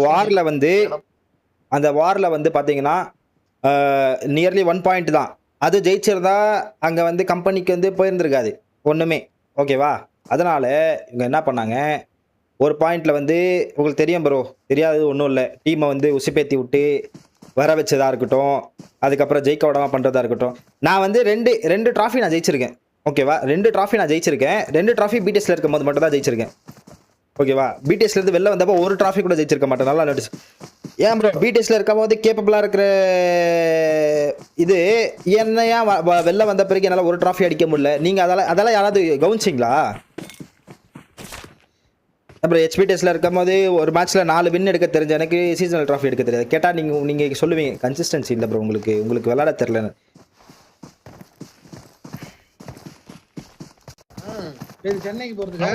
வார்ல வந்து அந்த வார்ல வந்து பாத்தீங்கன்னா நியர்லி 1 பாயிண்ட் தான். அது ஜெயிச்சிருந்தா அங்க வந்து கம்பெனிக்கு வந்து போயிருந்திருக்காது ஒண்ணுமே. ஓகேவா? அதனால இவங்க என்ன பண்ணாங்க, ஒரு பாயிண்ட்ல வந்து உங்களுக்கு தெரியும் ப்ரோ, தெரியாதது ஒன்றும் இல்லை. டீமை வந்து உசுப்பேத்தி விட்டு வர வச்சதா இருக்கட்டும், அதுக்கப்புறம் ஜெயிக்க விடாம பண்றதா இருக்கட்டும். நான் வந்து ரெண்டு ட்ராஃபி நான் ஜெயிச்சிருக்கேன். ஓகேவா? 2 ட்ராஃபி நான் ஜெயிச்சிருக்கேன். 2 ட்ராஃபி பிடிஎஸ்ல இருக்கும்போது மட்டும் தான் ஜெயிச்சிருக்கேன். ஓகேவா? பிடிஎஸ்ல இருந்து வெளில வந்தப்போ ஒரு ட்ராஃபி கூட ஜெயிச்சிருக்க மாட்டேன். நல்லா நோட்டீஸ். ஏன் ப்ரோ பிடிஎஸ்ல இருக்கும்போது கேப்பபிளா இருக்கிற இது என்னையா வெளில வந்த பிறகு என்னால் ஒரு ட்ராஃபி அடிக்க முடியல? நீங்க அதெல்லாம் யாராவது கவனிச்சிங்களா? அப்புறம் ஹெச்பிடிஎஸ்ல இருக்கும்போது ஒரு மேட்ச்ல 4 வின் எடுக்க தெரிஞ்ச எனக்கு சீசனல் ட்ராஃபி எடுக்க தெரியாது. கேட்டா நீங்க சொல்லுவீங்க கன்சிஸ்டன்சி இல்லை ப்ரோ, உங்களுக்கு விளையாட தெரியல. சென்னைக்கு போறதுக்கு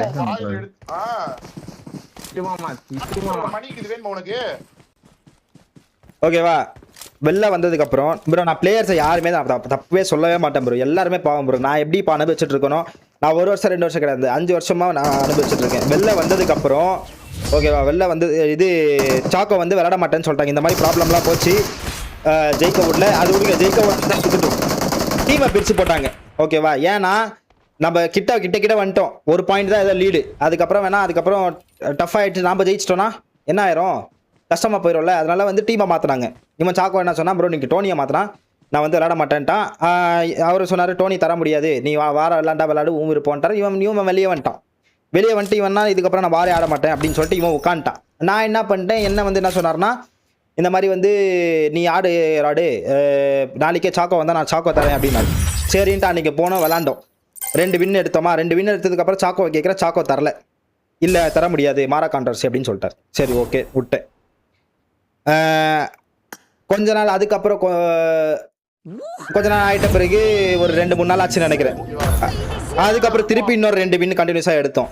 ஓகேவா? வெளில வந்ததுக்கு அப்புறம் ப்ரோ நான் பிளேயர்ஸை யாருமே தப்பவே சொல்லவே மாட்டேன் ப்ரோ. எல்லாருமே பாவம் ப்ரோ. நான் எப்படி இப்போ அனுபவிச்சுட்டு இருக்கணும், நான் 1 வருஷம் 2 வருஷம் கிடையாது, 5 வருஷமா நான் அனுபவிச்சுட்டு இருக்கேன். வெளில வந்ததுக்கு அப்புறம் ஓகேவா, வெளில வந்து இது சாக்கோ வந்து விளையாட மாட்டேன்னு சொல்லிட்டாங்க. இந்த மாதிரி ப்ராப்ளம்லாம் போச்சு, ஜெயிக்க விடல. அது விடுங்க, ஜெயிக்க விட சுத்துட்டோம், டீமை பிரித்து போட்டாங்க. ஓகேவா? ஏன்னா நம்ம கிட்ட வந்துட்டோம். 1 பாயிண்ட் தான் ஏதோ லீடு. அதுக்கப்புறம் டஃப் ஆகிடுச்சு. நாம் ஜெயிச்சிட்டோன்னா என்ன ஆயிரும், கஷ்டமாக போயிடும்ல. அதனால வந்து டீமை மாற்றினாங்க. இவன் சாக்கோ என்ன சொன்னா, ப்ரோ நீங்கள் டோனியை மாற்றினான், நான் வந்து விளையாட மாட்டேன்ட்டான். அவர் சொன்னார் டோனி தர முடியாது, நீ வார விளையாடு ஊர் போன்ட்டார். இவன் வெளியே வந்துட்டு இவன்னா இதுக்கப்புறம் நான் வாரே ஆட மாட்டேன் அப்படின்னு சொல்லிட்டு இவன் உட்காந்துட்டான். நான் என்ன பண்ணிட்டேன், என்ன சொன்னார்னா, இந்த மாதிரி வந்து நீ ஆடு நாளைக்கே சாக்கோ வந்தால் நான் சாக்கோ தரேன் அப்படின்னாரு. சரின்ட்டு அன்றைக்கி போனோம், விளாண்டோம். 2 வின் எடுத்தோமா. 2 வின் எடுத்ததுக்கப்புறம் சாக்கோவை கேட்குற, சாக்கோ தரல. இல்லை தர முடியாது, மாரா கான்ட்ரவர்சி அப்படின்னு சொல்லிட்டார். சரி ஓகே விட்டேன். கொஞ்ச நாள் அதுக்கப்புறம் கொஞ்ச நாள் ஆகிட்ட பிறகு ஒரு 2-3 நாள் ஆச்சுன்னு நினைக்கிறேன். அதுக்கப்புறம் திருப்பி இன்னொரு 2 வின் கண்டினியூஸாக எடுத்தோம்.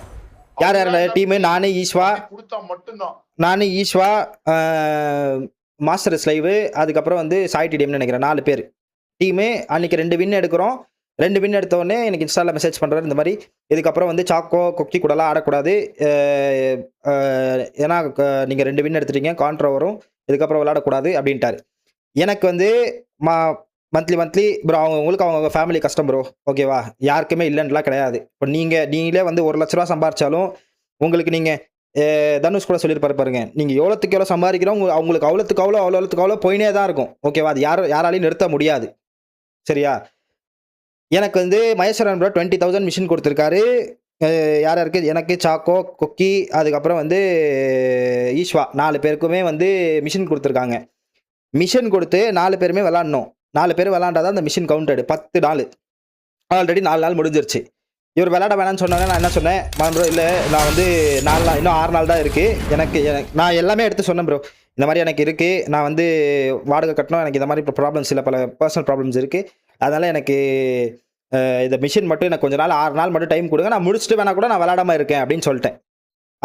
யார் டீமு, நானு ஈஸ்வா மாஸ்டர் ஸ்லைவு, அதுக்கப்புறம் வந்து சாய் டிடிஎம்னு நினைக்கிறேன். 4 பேர் டீமு. அன்றைக்கி 2 வின் எடுக்கிறோம். 2 வின் எடுத்தோடனே எனக்கு இன்ஸ்டாவில் மெசேஜ் பண்ணுறாரு, இந்த மாதிரி இதுக்கப்புறம் வந்து சாக்கோ கொக்கி கூடலாம் ஆடக்கூடாது, ஏன்னா நீங்கள் 2 வின் எடுத்துட்டீங்க, கான்ட்ரா வரும், இதுக்கப்புறம் விளையாடக்கூடாது அப்படின்ட்டாரு. எனக்கு வந்து மந்த்லி ப்ரோ உங்களுக்கு அவங்க ஃபேமிலி கஷ்டம் ப்ரோ. ஓகேவா? யாருக்குமே இல்லைன்னுலாம் கிடையாது. இப்போ நீங்களே வந்து 1 லட்ச ரூபா சம்பாரிச்சாலும் உங்களுக்கு நீங்கள் தனுஷ் கூட சொல்லியிருப்பாரு பாருங்க, நீங்கள் எவ்வளோத்துக்கு எவ்வளோ சம்பாதிக்கிறோம் அவங்களுக்கு அவ்வளோத்துக்கு போயினே தான் இருக்கும். ஓகேவா? அது யாராலையும் நிறுத்த முடியாது. சரியா? எனக்கு வந்து மகேஸ்வரன் ப்ரோ 20,000 மிஷின் கொடுத்துருக்காரு. யாருக்கு? எனக்கு, சாக்கோ, கொக்கி, அதுக்கப்புறம் வந்து ஈஸ்வா 4 பேருக்குமே வந்து மிஷின் கொடுத்துருக்காங்க. மிஷின் கொடுத்து 4 பேருமே விளாட்ணும். 4 பேர் விளாண்டாதான் அந்த மிஷின் கவுண்டடு. 10 நாள் ஆல்ரெடி 4 நாள் முடிஞ்சிருச்சு. இவர் விளாட வேணாம்னு சொன்னோன்னே நான் என்ன சொன்னேன், ப்ரோ இல்லை நான் வந்து 4 நாள், இன்னும் 6 நாள் தான் இருக்குது எனக்கு நான் எல்லாமே எடுத்து சொன்னேன் ப்ரோ. இந்த மாதிரி எனக்கு இருக்குது, நான் வந்து வாடகை கட்டணும், எனக்கு இந்த மாதிரி ப்ராப்ளம்ஸ் இல்லை, பல பர்சனல் ப்ராப்ளம்ஸ் இருக்குது, அதனால் எனக்கு இந்த மிஷின் மட்டும் எனக்கு கொஞ்ச நாள் 6 நாள் மட்டும் டைம் கொடுங்க, நான் முடிச்சுட்டு வேணா கூட நான் விளாடாம இருக்கேன் அப்படின்னு சொல்லிட்டேன்.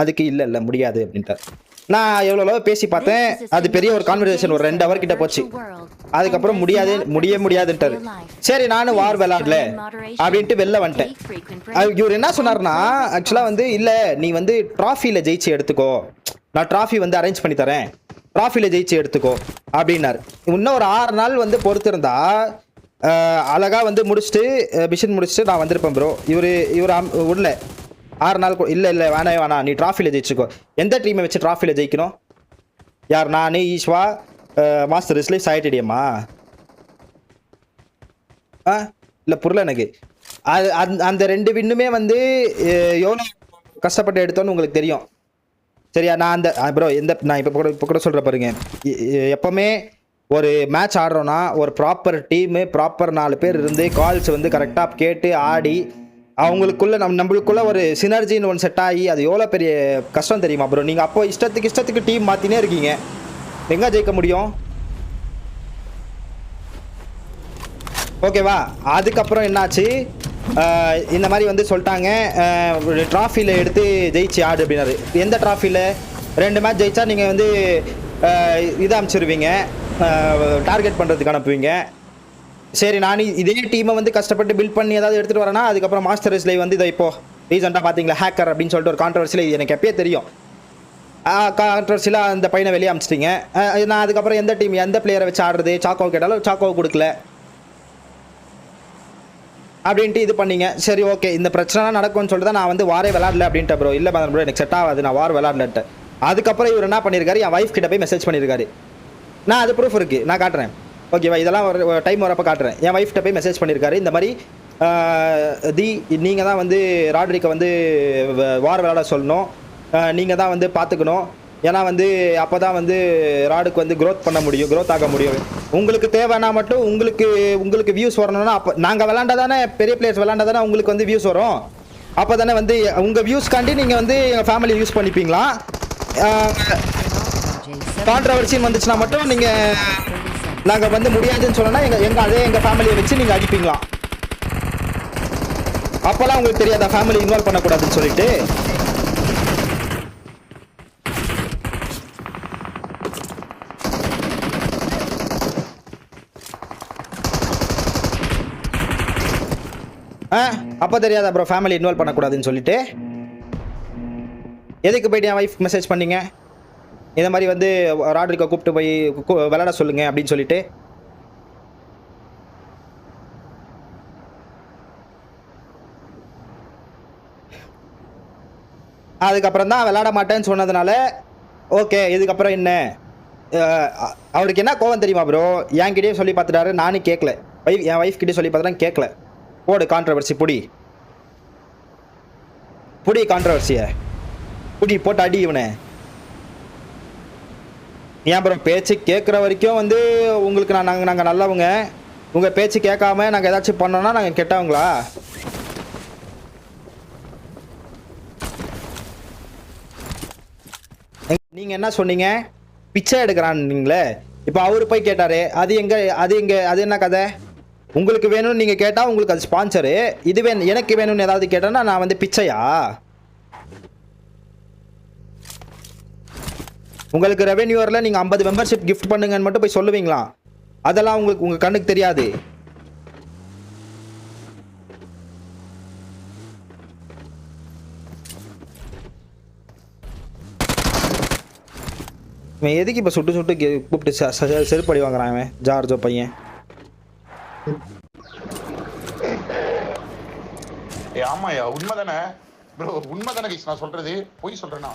அதுக்கு இல்லை முடியாது அப்படின்ட்டு நான் எவ்வளோ பேசி பார்த்தேன். அது பெரிய ஒரு கான்வர்சேஷன், ஒரு 2 ஹவர் கிட்ட போச்சு. அதுக்கப்புறம் முடியாதுன்ட்டாரு. சரி நானும் வார் விளாடல அப்படின்ட்டு வெளில வந்துட்டேன். இவர் என்ன சொன்னார்னா, ஆக்சுவலாக வந்து இல்லை நீ வந்து ட்ராஃபியில் ஜெயிச்சு எடுத்துக்கோ, நான் ட்ராஃபி வந்து அரேஞ்ச் பண்ணி தரேன், ட்ராஃபியில் ஜெயிச்சு எடுத்துக்கோ அப்படின்னாரு. இன்னும் ஒரு 6 நாள் வந்து பொறுத்திருந்தா அழகாக வந்து மிஷின் முடிச்சுட்டு நான் வந்திருப்பேன் ப்ரோ. இவர் உள்ள 6 நாள் இல்லை வேணாம், நீ ட்ராஃபியில் ஜெயிச்சுக்கோ. எந்த டீமை வச்சு ட்ராஃபியில் ஜெயிக்கணும்? யார்? நான், ஈஸ்வா, மாஸ்டர் ஸ்லைவ், சாய் டிடிஎம்மா? இல்லை புரியல எனக்கு. அந்த 2 வின்னுமே வந்து எவ்வளோ கஷ்டப்பட்டு எடுத்தோன்னு உங்களுக்கு தெரியும். சரியா? நான் ப்ரோ நான் இப்போ கூட சொல்கிறேன் பாருங்க, எப்போவுமே ஒரு மேட்ச் ஆடுறோன்னா ஒரு ப்ராப்பர் டீமு, ப்ராப்பர் 4 பேர் இருந்து கால்ஸ் வந்து கரெக்டாக கேட்டு ஆடி அவங்களுக்குள்ள நம்மளுக்குள்ள ஒரு சினர்ஜின்னு ஒன்று செட் ஆகி அது எவ்வளோ பெரிய கஷ்டம் தெரியுமா ப்ரோ? நீங்கள் அப்போ இஷ்டத்துக்கு டீம் மாற்றினே இருக்கீங்க, எங்கே ஜெயிக்க முடியும்? ஓகேவா? அதுக்கப்புறம் என்னாச்சு, இந்த மாதிரி வந்து சொல்லிட்டாங்க ட்ராஃபியில் எடுத்து ஜெயிச்சு ஆடு அப்படின்னாரு. எந்த ட்ராஃபியில்? 2 மேட்ச் ஜெயிச்சா நீங்கள் வந்து இதை அனுப்பிச்சிருவீங்க, டார்கெட் பண்ணுறதுக்கு அனுப்புவீங்க. சரி நான் இதே டீமை வந்து கஷ்டப்பட்டு பில்ட் பண்ணி ஏதாவது எடுத்துகிட்டு வரேன்னா அதுக்கப்புறம் மாஸ்டர் ஸ்லைவ் வந்து இதை இப்போ ரீசெண்டாக பார்த்தீங்களா ஹேக்கர் அப்படின்னு சொல்லிட்டு ஒரு கான்ட்ரவர்சியில் இது எனக்கு எப்பயே தெரியும். கான்ட்ரவர்சியில் அந்த பையனை வெளியே அமிச்சிட்டிங்க. நான் அதுக்கப்புறம் எந்த டீம் எந்த பிளேயரை வச்சு ஆடுறது சாக்கோ கேட்டாலும் சாக்கோவை கொடுக்கல அப்படின்ட்டு இது பண்ணீங்க. சரி ஓகே இந்த பிரச்சனை நடக்கும்னு சொல்லிட்டு தான் நான் வந்து வாரே விளாடல அப்படின்ட்டு ப்ரோ. இல்லை ப்ரோ எனக்கு செட் ஆகாது நான் வார் விளாட்லன்ட்டு. அதுக்கப்புறம் இவர் என்ன பண்ணியிருக்காரு, என் ஒய்ஃப் கிட்ட போய் மெசேஜ் பண்ணியிருக்காரு. நான் அது ப்ரூஃப் இருக்குது நான் காட்டுறேன் ஓகேவா. இதெல்லாம் ஒரு டைம் வரப்போ காட்டுறேன். என் ஒய்ஃப்கிட்ட போய் மெசேஜ் பண்ணியிருக்காரு இந்த மாதிரி நீங்கள் தான் வந்து ராட்ரிக்கை வந்து வார் விளாட சொல்லணும், நீங்கள் தான் வந்து பார்த்துக்கணும். ஏன்னா வந்து அப்போ தான் வந்து ராடுக்கு வந்து க்ரோத் ஆக முடியும். உங்களுக்கு தேவைன்னா மட்டும் உங்களுக்கு வியூஸ் வரணும்னா அப்போ நாங்கள் விளாண்டா தானே பெரிய பிளேயர்ஸ் விளாண்டா தானே உங்களுக்கு வந்து வியூஸ் வரும். அப்போ தானே வந்து உங்கள் வியூஸ்க்காண்டி நீங்கள் வந்து எங்கள் ஃபேமிலி யூஸ் பண்ணிப்பீங்களா. கான்ட்ரவர்சின்னு வந்துச்சுன்னா மட்டும் நீங்கள் நாங்கள் வந்து முடியாதுன்னு சொன்னோன்னா எங்கள் ஃபேமிலியை வச்சு நீங்கள் அடிப்பீங்களா. அப்போல்லாம் உங்களுக்கு தெரியாதா ஃபேமிலி இன்வால்வ் பண்ணக்கூடாதுன்னு சொல்லிட்டு. அப்போ தெரியாதா ப்ரோ ஃபேமிலி இன்வால்வ் பண்ணக்கூடாதுன்னு சொல்லிட்டு. எதுக்கு போய்ட்டு என் ஒய்ஃப் மெசேஜ் பண்ணீங்க இந்த மாதிரி வந்து ராட்ரிக்கை கூப்பிட்டு போய் விளையாட சொல்லுங்க அப்படின்னு சொல்லிட்டு. அதுக்கப்புறம் தான் விளையாட மாட்டேன்னு சொன்னதுனால ஓகே இதுக்கப்புறம் என்ன அவருக்கு என்ன கோவம் தெரியுமா ப்ரோ, என்கிட்டயே சொல்லி பார்த்துட்டாரு நானும் கேட்கல, என் ஒய்ஃப் கிட்டே சொல்லி பார்த்துட்டா கேட்கல. போடு கான்ட்ரவர்சி புடி கான்ட்ரவர்சியை புடி போட்டு அடி இவனை. ஏன் ப்ரோ பேச்சு கேட்குற வரைக்கும் வந்து உங்களுக்கு நாங்கள் நல்லவங்க, உங்கள் பேச்சு கேட்காம நாங்கள் ஏதாச்சும் பண்ணோன்னா நாங்கள் கெட்டவங்களா. நீங்கள் என்ன சொன்னீங்க பிச்சை எடுக்கிறான்னீங்களே, இப்போ அவர் போய் கேட்டார் அது என்ன கதை. உங்களுக்கு வேணும்னு நீங்கள் கேட்டால் உங்களுக்கு அது ஸ்பான்சரு, இது எனக்கு வேணும்னு ஏதாவது கேட்டேன்னா நான் வந்து பிச்சையா. உங்களுக்கு ரெவென்யூ வரல நீங்கள் 50 மெம்பர்ஷிப் கிஃப்ட் பண்ணுங்கன்னு மட்டும் போய் சொல்லுவீங்களா. அதெல்லாம் உங்களுக்கு உங்கள் கண்ணுக்கு தெரியாது. இவன் எதுக்கு இப்போ சுட்டு கூப்பிட்டு செருப்படி வாங்குறான் இவன் ஜார்ஜோ பையன். ஆமாயா உண்மைதானே ப்ரோ, உண்மைதானே நான் சொல்றது பொய் சொல்றேன்னா